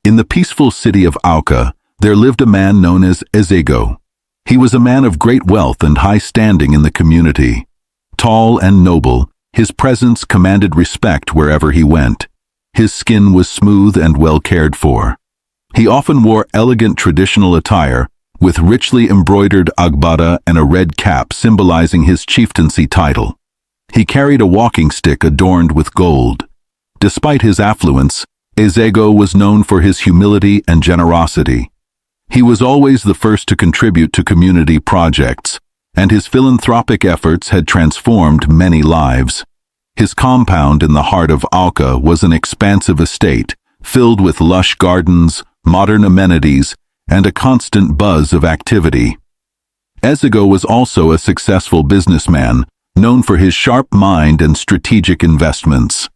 In the peaceful city of Auca, there lived a man known as Ezego. He was a man of great wealth and high standing in the community. Tall and noble, his presence commanded respect wherever he went. His skin was smooth and well cared for. He often wore elegant traditional attire, with richly embroidered agbada and a red cap symbolizing his chieftaincy title. He carried a walking stick adorned with gold. Despite his affluence, Ezego was known for his humility and generosity. He was always the first to contribute to community projects, and his philanthropic efforts had transformed many lives. His compound in the heart of Auca was an expansive estate, filled with lush gardens, modern amenities, and a constant buzz of activity. Ezego was also a successful businessman, known for his sharp mind and strategic investments.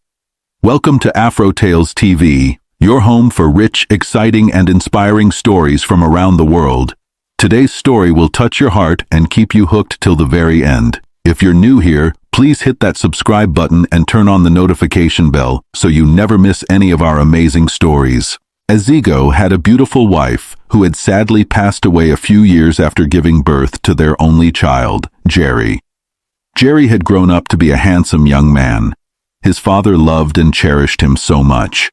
Welcome to AfroTales TV, your home for rich, exciting, and inspiring stories from around the world. Today's story will touch your heart and keep you hooked till the very end. If you're new here, please hit that subscribe button and turn on the notification bell so you never miss any of our amazing stories. Ezego had a beautiful wife who had sadly passed away a few years after giving birth to their only child, Jerry. Jerry had grown up to be a handsome young man. His father loved and cherished him so much.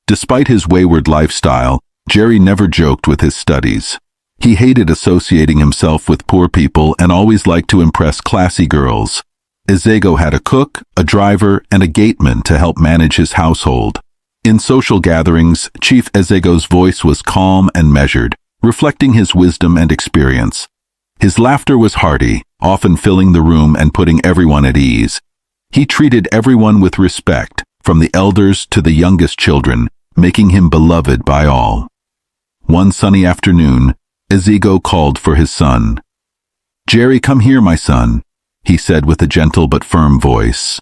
Despite his wayward lifestyle, Jerry never joked with his studies. He hated associating himself with poor people and always liked to impress classy girls. Ezego had a cook, a driver, and a gateman to help manage his household. In social gatherings, Chief Ezego's voice was calm and measured, reflecting his wisdom and experience. His laughter was hearty, often filling the room and putting everyone at ease. He treated everyone with respect, from the elders to the youngest children, making him beloved by all. One sunny afternoon, Ezego called for his son. "Jerry, come here, my son," he said with a gentle but firm voice.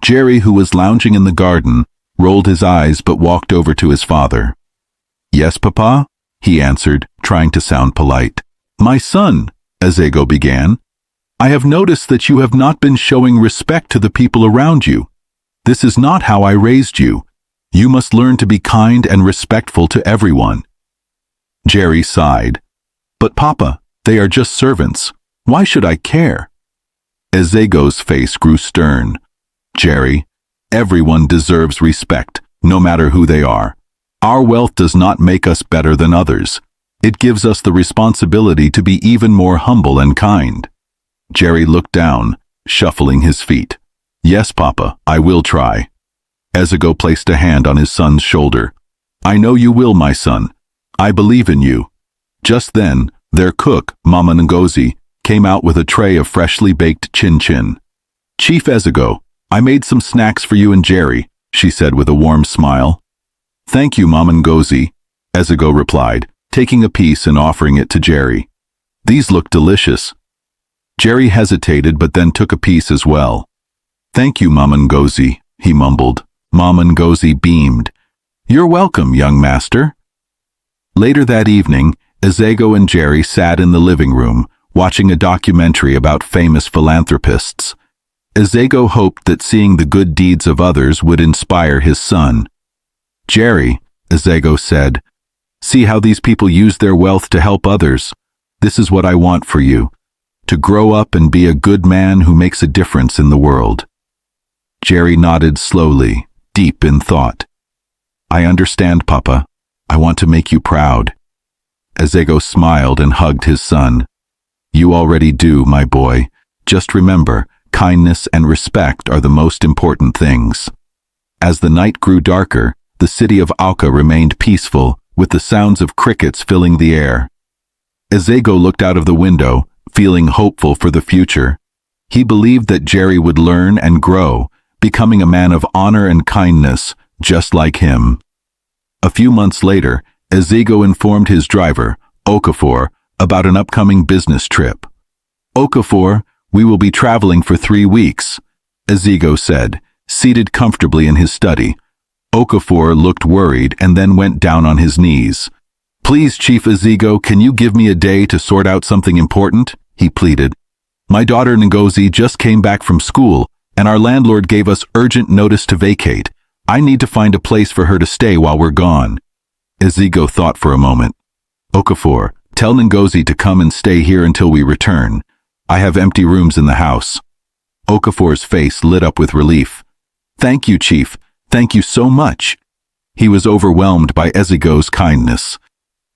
Jerry, who was lounging in the garden, rolled his eyes but walked over to his father. "Yes, Papa?" he answered, trying to sound polite. "My son," Ezego began, "I have noticed that you have not been showing respect to the people around you. This is not how I raised you. You must learn to be kind and respectful to everyone." Jerry sighed. "But Papa, they are just servants. Why should I care?" Ezego's face grew stern. "Jerry, everyone deserves respect, no matter who they are. Our wealth does not make us better than others. It gives us the responsibility to be even more humble and kind." Jerry looked down, shuffling his feet. "Yes, Papa, I will try." Ezego placed a hand on his son's shoulder. "I know you will, my son. I believe in you." Just then, their cook, Mama Ngozi, came out with a tray of freshly baked chin-chin. "Chief Ezego, I made some snacks for you and Jerry," she said with a warm smile. "Thank you, Mama Ngozi," Ezego replied, taking a piece and offering it to Jerry. "These look delicious." Jerry hesitated but then took a piece as well. "Thank you, Mama Ngozi," he mumbled. Mama Ngozi beamed. "You're welcome, young master." Later that evening, Ezego and Jerry sat in the living room, watching a documentary about famous philanthropists. Ezego hoped that seeing the good deeds of others would inspire his son. "Jerry," Ezego said, "see how these people use their wealth to help others. This is what I want for you, to grow up and be a good man who makes a difference in the world." Jerry nodded slowly, deep in thought. "I understand, Papa. I want to make you proud." Ezego smiled and hugged his son. "You already do, my boy. Just remember, kindness and respect are the most important things." As the night grew darker, the city of Auca remained peaceful, with the sounds of crickets filling the air. Ezego looked out of the window, feeling hopeful for the future. He believed that Jerry would learn and grow, becoming a man of honor and kindness, just like him. A few months later, Ezego informed his driver, Okafor, about an upcoming business trip. "Okafor, we will be traveling for 3 weeks," Ezego said, seated comfortably in his study. Okafor looked worried and then went down on his knees. "Please, Chief Ezego, can you give me a day to sort out something important?" he pleaded. "My daughter Ngozi just came back from school, and our landlord gave us urgent notice to vacate. I need to find a place for her to stay while we're gone." Ezego thought for a moment. Okafor, tell Ngozi to come and stay here until we return. I have empty rooms in the house. Okafor's face lit up with relief. Thank you, Chief. Thank you so much. He was overwhelmed by Ezego's kindness.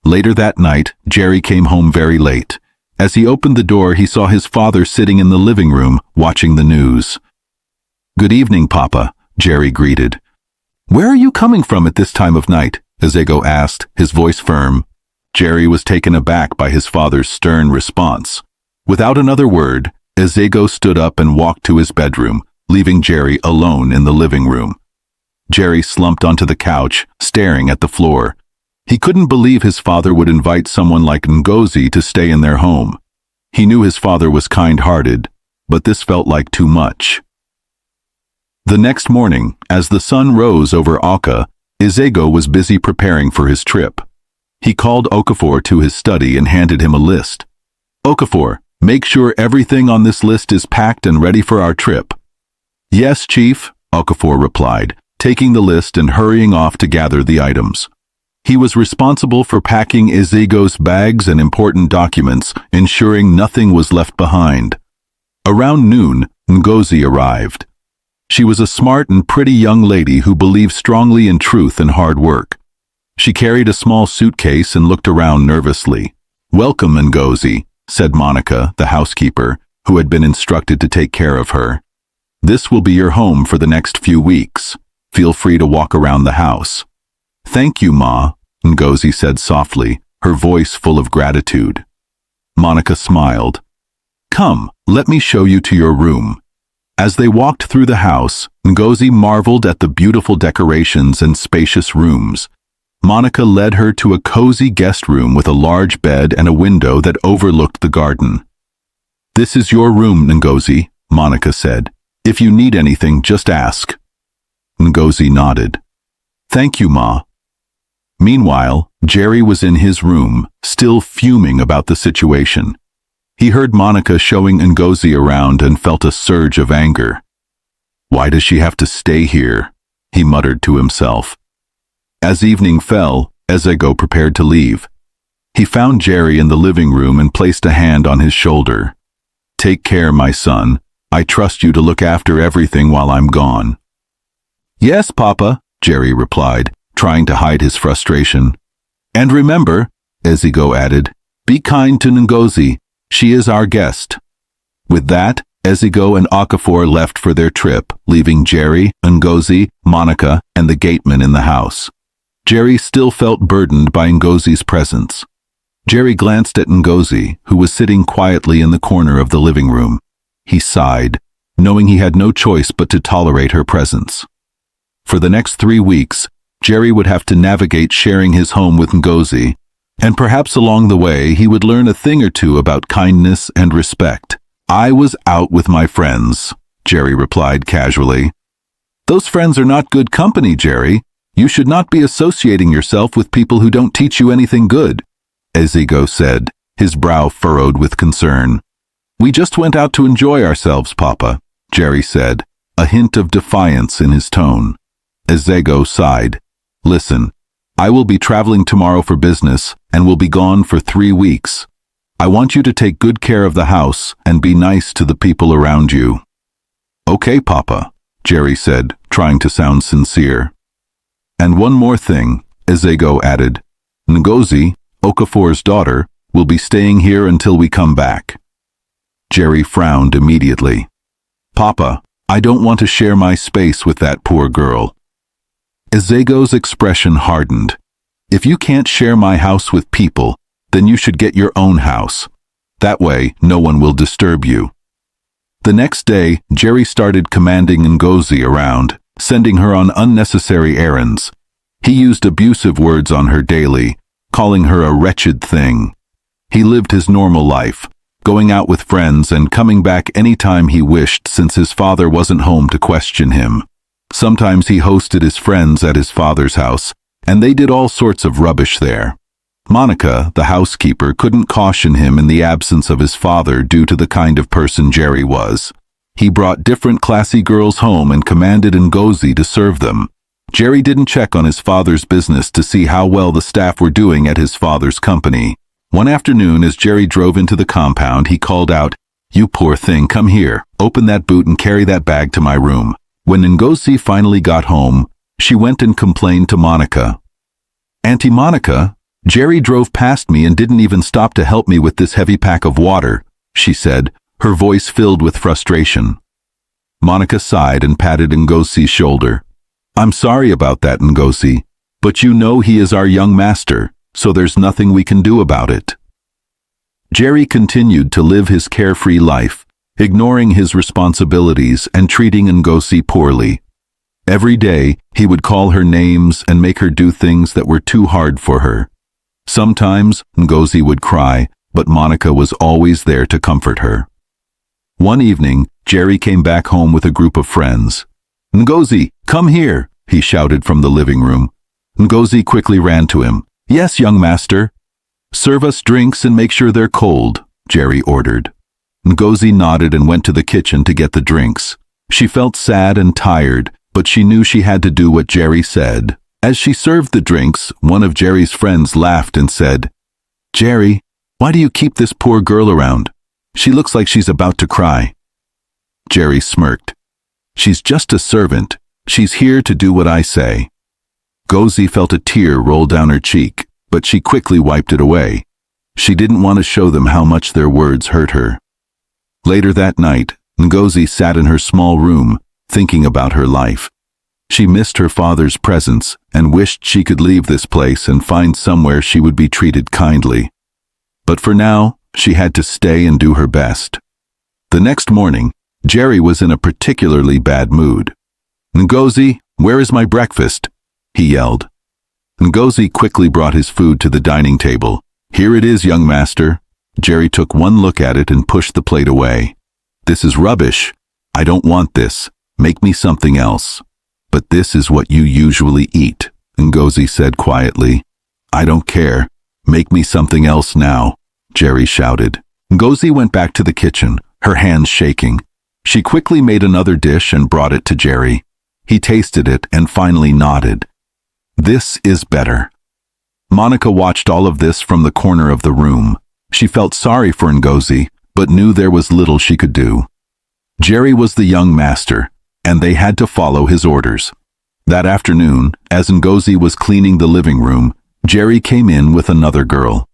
Later that night, Jerry came home very late. As he opened the door, he saw his father sitting in the living room, watching the news. Good evening, Papa, Jerry greeted. Where are you coming from at this time of night? Ezego asked, his voice firm. Jerry was taken aback by his father's stern response. Without another word, Ezego stood up and walked to his bedroom, leaving Jerry alone in the living room. Jerry slumped onto the couch, staring at the floor. He couldn't believe his father would invite someone like Ngozi to stay in their home. He knew his father was kind-hearted, but this felt like too much. The next morning, as the sun rose over Awka, Ezego was busy preparing for his trip. He called Okafor to his study and handed him a list. Okafor, make sure everything on this list is packed and ready for our trip. Yes, Chief, Okafor replied, taking the list and hurrying off to gather the items. He was responsible for packing Ezego's bags and important documents, ensuring nothing was left behind. Around noon, Ngozi arrived. She was a smart and pretty young lady who believed strongly in truth and hard work. She carried a small suitcase and looked around nervously. Welcome, Ngozi, said Monica, the housekeeper, who had been instructed to take care of her. This will be your home for the next few weeks. Feel free to walk around the house. Thank you, Ma, Ngozi said softly, her voice full of gratitude. Monica smiled. Come, let me show you to your room. As they walked through the house, Ngozi marveled at the beautiful decorations and spacious rooms. Monica led her to a cozy guest room with a large bed and a window that overlooked the garden. This is your room, Ngozi, Monica said. If you need anything, just ask. Ngozi nodded. Thank you, Ma. Meanwhile, Jerry was in his room, still fuming about the situation. He heard Monica showing Ngozi around and felt a surge of anger. Why does she have to stay here? He muttered to himself. As evening fell, Ezego prepared to leave. He found Jerry in the living room and placed a hand on his shoulder. Take care, my son. I trust you to look after everything while I'm gone. Yes, Papa, Jerry replied, trying to hide his frustration. And remember, Ezego added, be kind to Ngozi. She is our guest. With that, Ezego and Okafor left for their trip, leaving Jerry, Ngozi, Monica, and the gateman in the house. Jerry still felt burdened by Ngozi's presence. Jerry glanced at Ngozi, who was sitting quietly in the corner of the living room. He sighed, knowing he had no choice but to tolerate her presence. For the next 3 weeks, Jerry would have to navigate sharing his home with Ngozi, and perhaps along the way he would learn a thing or two about kindness and respect. I was out with my friends, Jerry replied casually. Those friends are not good company, Jerry. You should not be associating yourself with people who don't teach you anything good, Ezego said, his brow furrowed with concern. We just went out to enjoy ourselves, Papa, Jerry said, a hint of defiance in his tone. Ezego sighed. Listen, I will be traveling tomorrow for business and will be gone for 3 weeks. I want you to take good care of the house and be nice to the people around you. Okay, Papa, Jerry said, trying to sound sincere. And one more thing, Ezego added. Ngozi, Okafor's daughter, will be staying here until we come back. Jerry frowned immediately. Papa, I don't want to share my space with that poor girl. Ezego's expression hardened. If you can't share my house with people, then you should get your own house. That way, no one will disturb you. The next day, Jerry started commanding Ngozi around, sending her on unnecessary errands. He used abusive words on her daily, calling her a wretched thing. He lived his normal life, going out with friends and coming back any time he wished since his father wasn't home to question him. Sometimes he hosted his friends at his father's house, and they did all sorts of rubbish there. Monica, the housekeeper, couldn't caution him in the absence of his father due to the kind of person Jerry was. He brought different classy girls home and commanded Ngozi to serve them. Jerry didn't check on his father's business to see how well the staff were doing at his father's company. One afternoon, as Jerry drove into the compound, he called out, "You poor thing, come here. Open that boot and carry that bag to my room." When Ngozi finally got home, she went and complained to Monica. "Auntie Monica, Jerry drove past me and didn't even stop to help me with this heavy pack of water," she said, her voice filled with frustration. Monica sighed and patted Ngozi's shoulder. "I'm sorry about that, Ngozi, but you know he is our young master, so there's nothing we can do about it." Jerry continued to live his carefree life, ignoring his responsibilities and treating Ngozi poorly. Every day, he would call her names and make her do things that were too hard for her. Sometimes, Ngozi would cry, but Monica was always there to comfort her. One evening, Jerry came back home with a group of friends. "Ngozi, come here," he shouted from the living room. Ngozi quickly ran to him. "Yes, young master." "Serve us drinks and make sure they're cold," Jerry ordered. Ngozi nodded and went to the kitchen to get the drinks. She felt sad and tired, but she knew she had to do what Jerry said. As she served the drinks, one of Jerry's friends laughed and said, "Jerry, why do you keep this poor girl around? She looks like she's about to cry." Jerry smirked. "She's just a servant. She's here to do what I say." Ngozi felt a tear roll down her cheek, but she quickly wiped it away. She didn't want to show them how much their words hurt her. Later that night, Ngozi sat in her small room, thinking about her life. She missed her father's presence and wished she could leave this place and find somewhere she would be treated kindly. But for now, she had to stay and do her best. The next morning, Jerry was in a particularly bad mood. "Ngozi, where is my breakfast?" he yelled. Ngozi quickly brought his food to the dining table. "Here it is, young master." Jerry took one look at it and pushed the plate away. "This is rubbish. I don't want this. Make me something else." "But this is what you usually eat," Ngozi said quietly. "I don't care. Make me something else now," Jerry shouted. Ngozi went back to the kitchen, her hands shaking. She quickly made another dish and brought it to Jerry. He tasted it and finally nodded. "This is better." Monica watched all of this from the corner of the room. She felt sorry for Ngozi, but knew there was little she could do. Jerry was the young master, and they had to follow his orders. That afternoon, as Ngozi was cleaning the living room, Jerry came in with another girl.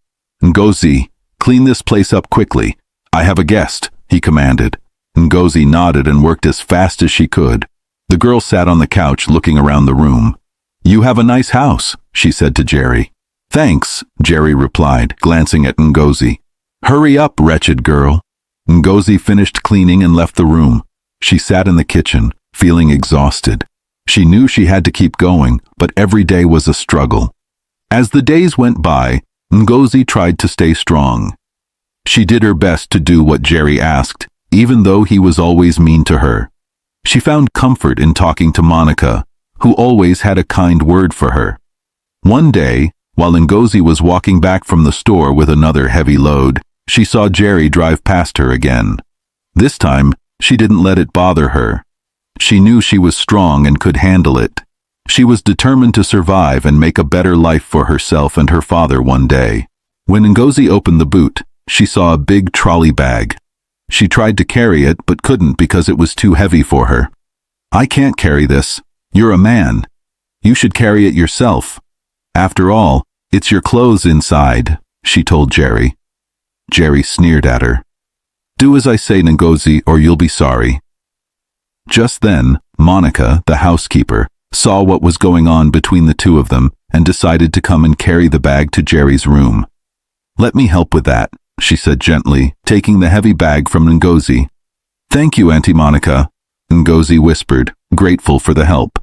"Ngozi, clean this place up quickly. I have a guest," he commanded. Ngozi nodded and worked as fast as she could. The girl sat on the couch looking around the room. "You have a nice house," she said to Jerry. "Thanks," Jerry replied, glancing at Ngozi. "Hurry up, wretched girl." Ngozi finished cleaning and left the room. She sat in the kitchen, feeling exhausted. She knew she had to keep going, but every day was a struggle. As the days went by, Ngozi tried to stay strong. She did her best to do what Jerry asked, even though he was always mean to her. She found comfort in talking to Monica, who always had a kind word for her. One day, while Ngozi was walking back from the store with another heavy load, she saw Jerry drive past her again. This time, she didn't let it bother her. She knew she was strong and could handle it. She was determined to survive and make a better life for herself and her father one day. When Ngozi opened the boot, she saw a big trolley bag. She tried to carry it but couldn't because it was too heavy for her. "I can't carry this. You're a man. You should carry it yourself. After all, it's your clothes inside," she told Jerry. Jerry sneered at her. "Do as I say, Ngozi, or you'll be sorry." Just then, Monica, the housekeeper, saw what was going on between the two of them and decided to come and carry the bag to Jerry's room. "Let me help with that," she said gently, taking the heavy bag from Ngozi. "Thank you, Auntie Monica," Ngozi whispered, grateful for the help.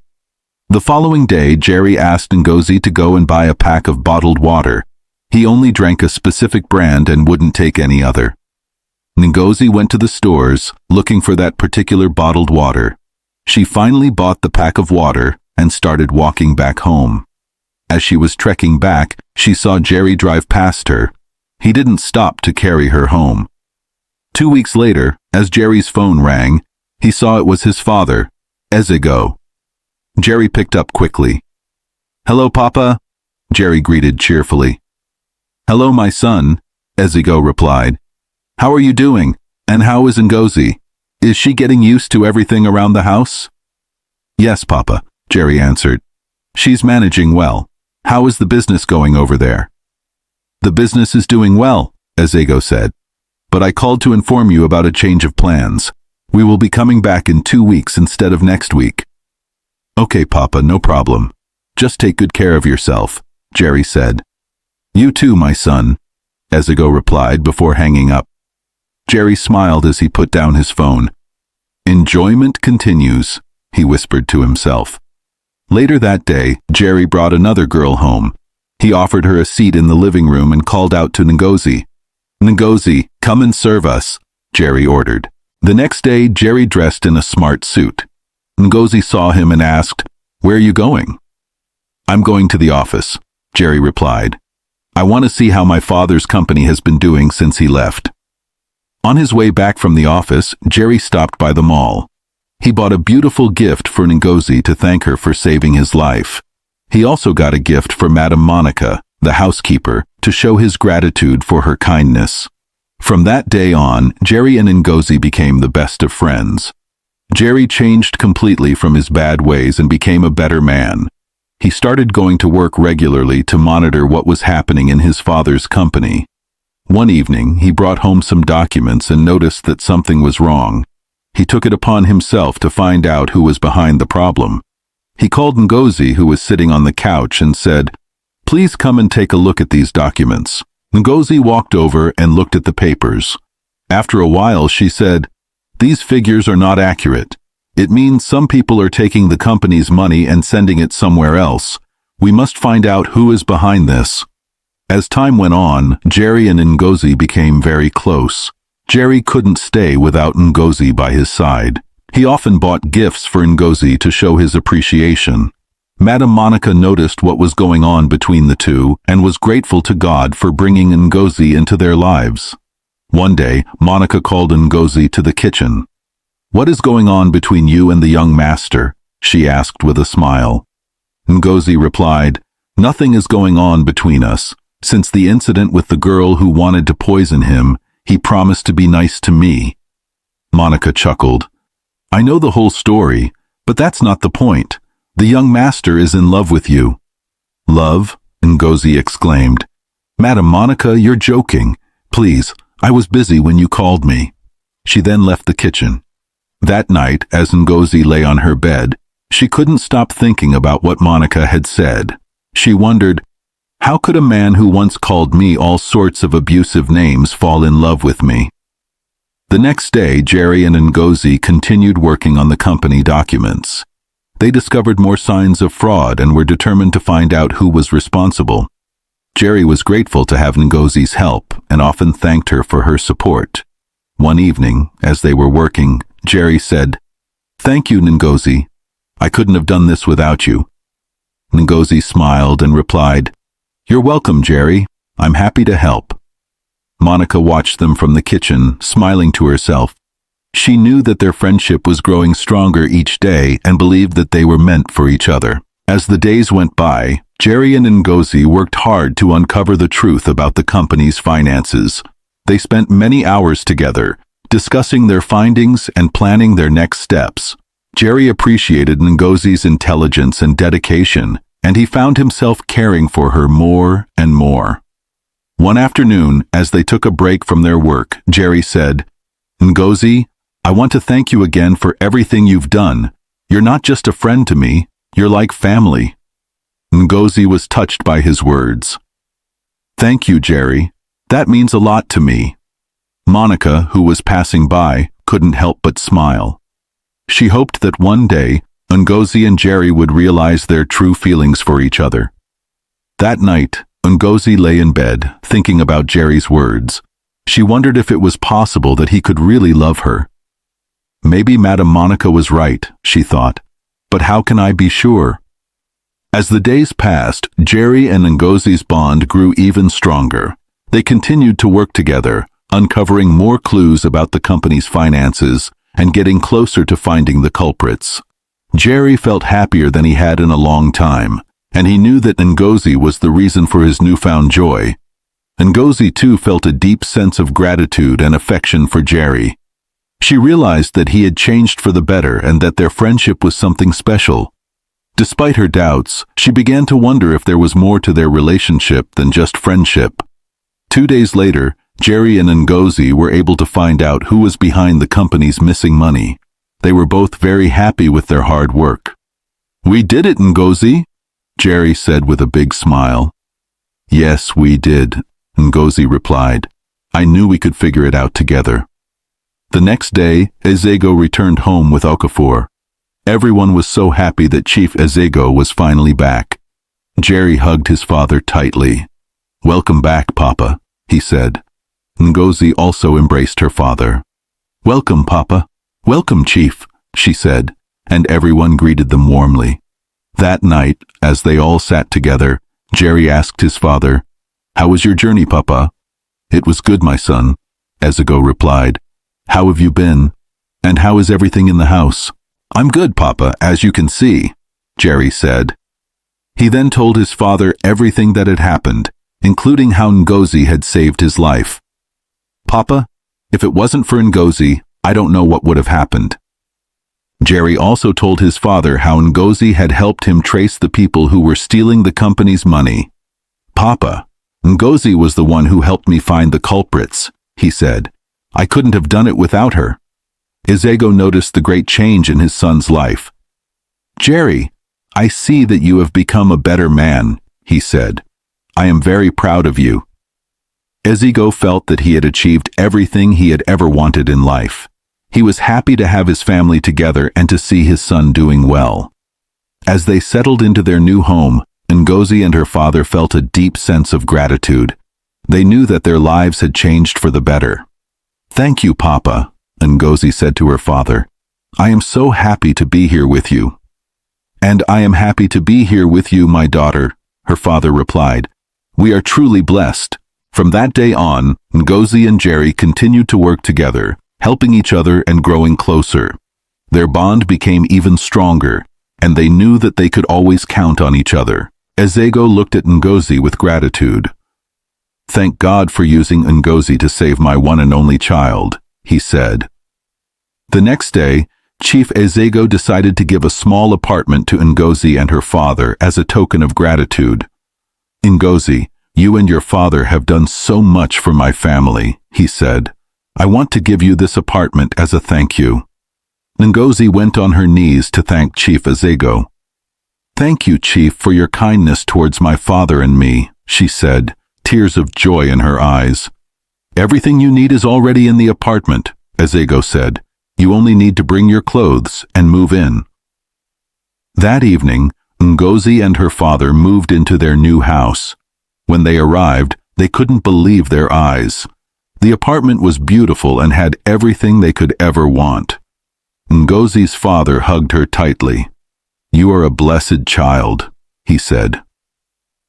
The following day, Jerry asked Ngozi to go and buy a pack of bottled water. He only drank a specific brand and wouldn't take any other. Ngozi went to the stores, looking for that particular bottled water. She finally bought the pack of water and started walking back home. As she was trekking back, she saw Jerry drive past her. He didn't stop to carry her home. 2 weeks later, as Jerry's phone rang, he saw it was his father, Ezigo. Jerry picked up quickly. "Hello, Papa," Jerry greeted cheerfully. "Hello, my son," Ezigo replied. "How are you doing? And how is Ngozi? Is she getting used to everything around the house?" "Yes, Papa," Jerry answered. "She's managing well. How is the business going over there?" "The business is doing well," Ezigo said. "But I called to inform you about a change of plans. We will be coming back in 2 weeks instead of next week." "Okay, Papa, no problem. Just take good care of yourself," Jerry said. "You too, my son," Ezigo replied before hanging up. Jerry smiled as he put down his phone. "Enjoyment continues," he whispered to himself. Later that day, Jerry brought another girl home. He offered her a seat in the living room and called out to Ngozi. "Ngozi, come and serve us," Jerry ordered. The next day, Jerry dressed in a smart suit. Ngozi saw him and asked, "Where are you going?" "I'm going to the office," Jerry replied. "I want to see how my father's company has been doing since he left." On his way back from the office, Jerry stopped by the mall. He bought a beautiful gift for Ngozi to thank her for saving his life. He also got a gift for Madam Monica, the housekeeper, to show his gratitude for her kindness. From that day on, Jerry and Ngozi became the best of friends. Jerry changed completely from his bad ways and became a better man. He started going to work regularly to monitor what was happening in his father's company. One evening, he brought home some documents and noticed that something was wrong. He took it upon himself to find out who was behind the problem. He called Ngozi, who was sitting on the couch, and said, "Please come and take a look at these documents." Ngozi walked over and looked at the papers. After a while, she said, "These figures are not accurate. It means some people are taking the company's money and sending it somewhere else. We must find out who is behind this." As time went on, Jerry and Ngozi became very close. Jerry couldn't stay without Ngozi by his side. He often bought gifts for Ngozi to show his appreciation. Madam Monica noticed what was going on between the two and was grateful to God for bringing Ngozi into their lives. One day, Monica called Ngozi to the kitchen. "What is going on between you and the young master?" she asked with a smile. Ngozi replied, "Nothing is going on between us. Since the incident with the girl who wanted to poison him, he promised to be nice to me." Monica chuckled. "I know the whole story, but that's not the point. The young master is in love with you." "Love?" Ngozi exclaimed. "Madam Monica, you're joking. Please, I was busy when you called me." She then left the kitchen. That night, as Ngozi lay on her bed, she couldn't stop thinking about what Monica had said. She wondered, how could a man who once called me all sorts of abusive names fall in love with me? The next day, Jerry and Ngozi continued working on the company documents. They discovered more signs of fraud and were determined to find out who was responsible. Jerry was grateful to have Ngozi's help and often thanked her for her support. One evening, as they were working, Jerry said, "Thank you, Ngozi. I couldn't have done this without you." Ngozi smiled and replied, "You're welcome, Jerry. I'm happy to help." Monica watched them from the kitchen, smiling to herself. She knew that their friendship was growing stronger each day and believed that they were meant for each other. As the days went by, Jerry and Ngozi worked hard to uncover the truth about the company's finances. They spent many hours together, discussing their findings and planning their next steps. Jerry appreciated Ngozi's intelligence and dedication, and he found himself caring for her more and more. One afternoon, as they took a break from their work, Jerry said, "Ngozi, I want to thank you again for everything you've done. You're not just a friend to me, you're like family." Ngozi was touched by his words. "Thank you, Jerry. That means a lot to me." Monica, who was passing by, couldn't help but smile. She hoped that one day, Ngozi and Jerry would realize their true feelings for each other. That night, Ngozi lay in bed, thinking about Jerry's words. She wondered if it was possible that he could really love her. Maybe Madam Monica was right, she thought, but how can I be sure? As the days passed, Jerry and Ngozi's bond grew even stronger. They continued to work together, uncovering more clues about the company's finances and getting closer to finding the culprits. Jerry felt happier than he had in a long time, and he knew that Ngozi was the reason for his newfound joy. Ngozi too felt a deep sense of gratitude and affection for Jerry. She realized that he had changed for the better and that their friendship was something special. Despite her doubts, she began to wonder if there was more to their relationship than just friendship. 2 days later, Jerry and Ngozi were able to find out who was behind the company's missing money. They were both very happy with their hard work. "We did it, Ngozi," Jerry said with a big smile. "Yes, we did," Ngozi replied. "I knew we could figure it out together." The next day, Ezego returned home with Okafor. Everyone was so happy that Chief Ezego was finally back. Jerry hugged his father tightly. "Welcome back, Papa," he said. Ngozi also embraced her father. "Welcome, Papa." "Welcome, Chief," she said, and everyone greeted them warmly. That night, as they all sat together, Jerry asked his father, "How was your journey, Papa?" "It was good, my son," Ezego replied. "How have you been? And how is everything in the house?" "I'm good, Papa, as you can see," Jerry said. He then told his father everything that had happened, including how Ngozi had saved his life. "Papa, if it wasn't for Ngozi, I don't know what would have happened." Jerry also told his father how Ngozi had helped him trace the people who were stealing the company's money. "Papa, Ngozi was the one who helped me find the culprits," he said. "I couldn't have done it without her." Ezego noticed the great change in his son's life. "Jerry, I see that you have become a better man," he said. "I am very proud of you." Ezego felt that he had achieved everything he had ever wanted in life. He was happy to have his family together and to see his son doing well. As they settled into their new home, Ngozi and her father felt a deep sense of gratitude. They knew that their lives had changed for the better. "Thank you, Papa," Ngozi said to her father. "I am so happy to be here with you." "And I am happy to be here with you, my daughter," her father replied. "We are truly blessed." From that day on, Ngozi and Jerry continued to work together, helping each other and growing closer. Their bond became even stronger, and they knew that they could always count on each other. Ezego looked at Ngozi with gratitude. "Thank God for using Ngozi to save my one and only child," he said. The next day, Chief Ezego decided to give a small apartment to Ngozi and her father as a token of gratitude. "Ngozi, you and your father have done so much for my family," he said. "I want to give you this apartment as a thank you." Ngozi went on her knees to thank Chief Ezego. "Thank you, Chief, for your kindness towards my father and me," she said, tears of joy in her eyes. "Everything you need is already in the apartment," Ezego said. "You only need to bring your clothes and move in." That evening, Ngozi and her father moved into their new house. When they arrived, they couldn't believe their eyes. The apartment was beautiful and had everything they could ever want. Ngozi's father hugged her tightly. "You are a blessed child," he said.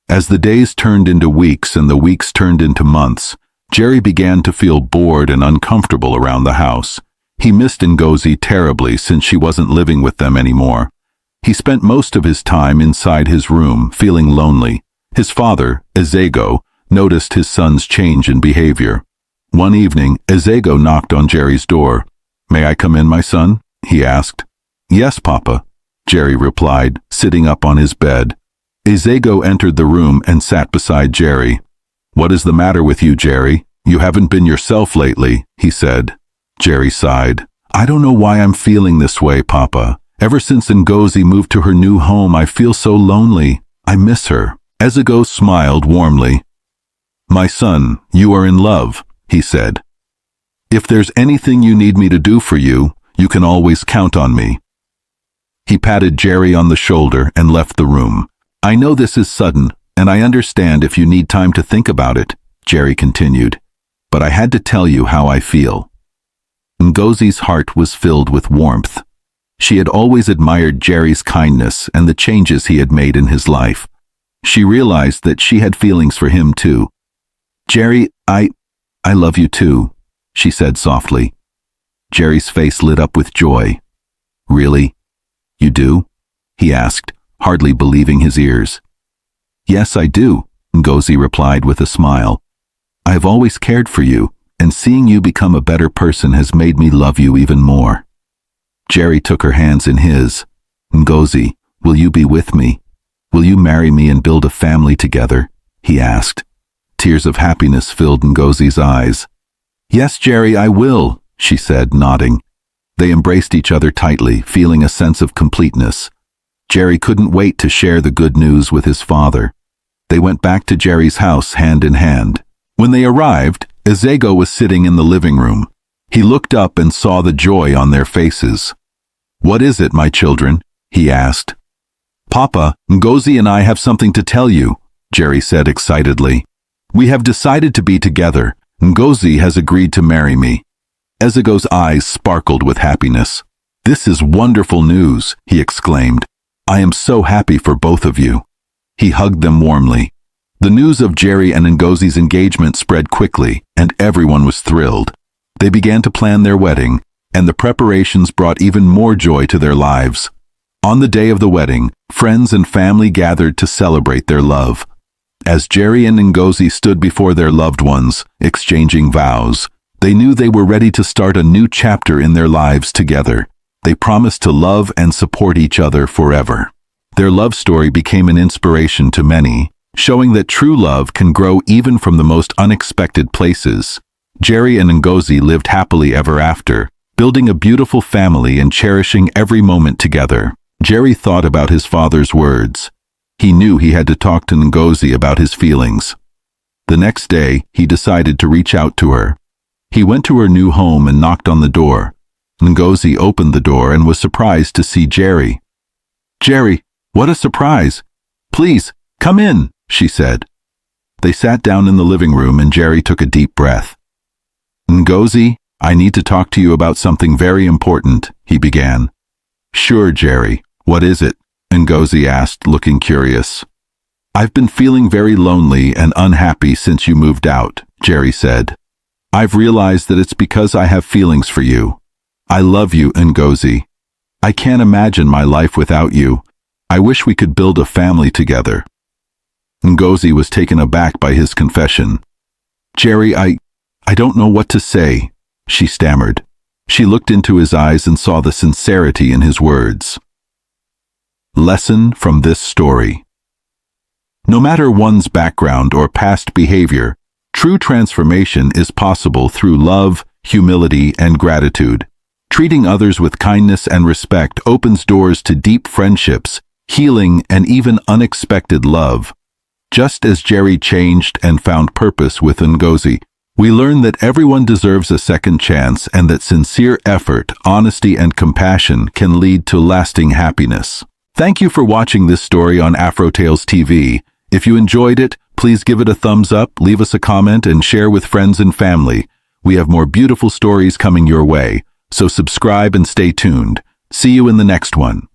As the days turned into weeks and the weeks turned into months, Jerry began to feel bored and uncomfortable around the house. He missed Ngozi terribly since she wasn't living with them anymore. He spent most of his time inside his room, feeling lonely. His father, Ezego, noticed his son's change in behavior. One evening, Ezego knocked on Jerry's door. "May I come in, my son?" he asked. "Yes, Papa," Jerry replied, sitting up on his bed. Ezego entered the room and sat beside Jerry. "What is the matter with you, Jerry? You haven't been yourself lately," he said. Jerry sighed. "I don't know why I'm feeling this way, Papa. Ever since Ngozi moved to her new home, I feel so lonely. I miss her." Ezego smiled warmly. "My son, you are in love," he said. "If there's anything you need me to do for you, you can always count on me." He patted Jerry on the shoulder and left the room. "I know this is sudden, and I understand if you need time to think about it," Jerry continued. "But I had to tell you how I feel." Ngozi's heart was filled with warmth. She had always admired Jerry's kindness and the changes he had made in his life. She realized that she had feelings for him too. "Jerry, I love you too," she said softly. Jerry's face lit up with joy. "Really? You do? He asked, hardly believing his ears. Yes, I do, Ngozi replied with a smile. I have always cared for you, and seeing you become a better person has made me love you even more. Jerry took her hands in his. Ngozi, will you be with me? Will you marry me and build a family together? He asked. Tears of happiness filled Ngozi's eyes. Yes, Jerry, I will, she said, nodding. They embraced each other tightly, feeling a sense of completeness. Jerry couldn't wait to share the good news with his father. They went back to Jerry's house hand in hand. When they arrived, Ezego was sitting in the living room. He looked up and saw the joy on their faces. What is it, my children? He asked. Papa, Ngozi and I have something to tell you, Jerry said excitedly. We have decided to be together. Ngozi has agreed to marry me. Ezego's eyes sparkled with happiness. This is wonderful news, he exclaimed. I am so happy for both of you. He hugged them warmly. The news of Jerry and Ngozi's engagement spread quickly, and everyone was thrilled. They began to plan their wedding, and the preparations brought even more joy to their lives. On the day of the wedding, friends and family gathered to celebrate their love. As Jerry and Ngozi stood before their loved ones, exchanging vows, they knew they were ready to start a new chapter in their lives together. They promised to love and support each other forever. Their love story became an inspiration to many, showing that true love can grow even from the most unexpected places. Jerry and Ngozi lived happily ever after, building a beautiful family and cherishing every moment together. Jerry thought about his father's words. He knew he had to talk to Ngozi about his feelings. The next day, he decided to reach out to her. He went to her new home and knocked on the door. Ngozi opened the door and was surprised to see Jerry. Jerry, what a surprise! Please, come in, she said. They sat down in the living room and Jerry took a deep breath. Ngozi, I need to talk to you about something very important, he began. Sure, Jerry, what is it? Ngozi asked, looking curious. I've been feeling very lonely and unhappy since you moved out, Jerry said. I've realized that it's because I have feelings for you. I love you, Ngozi. I can't imagine my life without you. I wish we could build a family together. Ngozi was taken aback by his confession. Jerry, I don't know what to say, she stammered. She looked into his eyes and saw the sincerity in his words. Lesson from this story. No matter one's background or past behavior, true transformation is possible through love, humility, and gratitude. Treating others with kindness and respect opens doors to deep friendships, healing, and even unexpected love. Just as Jerry changed and found purpose with Ngozi, we learn that everyone deserves a second chance and that sincere effort, honesty, and compassion can lead to lasting happiness. Thank you for watching this story on AfroTales TV. If you enjoyed it, please give it a thumbs up, leave us a comment, and share with friends and family. We have more beautiful stories coming your way, so subscribe and stay tuned. See you in the next one.